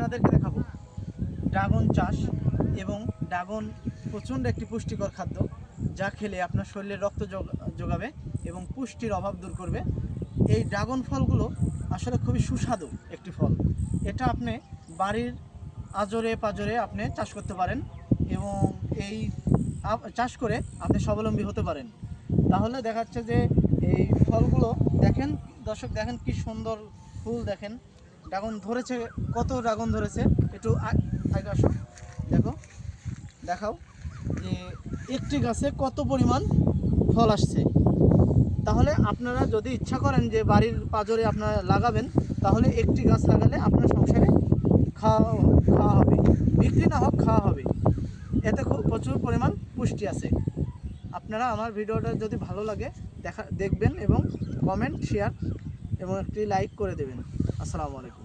আপনাদেরকে দেখাবো ড্রাগন চাষ। এবং ড্রাগন প্রচণ্ড একটি পুষ্টিকর খাদ্য, যা খেলে আপনার শরীরে রক্ত যোগাবে এবং পুষ্টির অভাব দূর করবে। এই ড্রাগন ফলগুলো আসলে খুবই সুস্বাদু একটি ফল। এটা আপনি বাড়ির আজরে পাজরে আপনি চাষ করতে পারেন এবং এই চাষ করে আপনি স্বাবলম্বী হতে পারেন। তাহলে দেখা যাচ্ছে যে এই ফলগুলো দেখেন দর্শক, দেখেন কি সুন্দর ফুল, দেখেন ড্রাগন ধরেছে, কত ড্রাগন ধরেছে। একটু আগে আসো, দেখো, দেখাও যে একটি গাছে কত পরিমাণ ফল আসছে। তাহলে আপনারা যদি ইচ্ছা করেন যে বাড়ির পাজরে আপনারা লাগাবেন, তাহলে একটি গাছ লাগালে আপনার সংসারে খাওয়া হবে, বিক্রি না হোক খাওয়া হবে। এতে খুব প্রচুর পরিমাণ পুষ্টি আছে। আপনারা আমার ভিডিওটা যদি ভালো লাগে দেখবেন এবং কমেন্ট, শেয়ার এবং একটি লাইক করে দেবেন। আসসালামু আলাইকুম।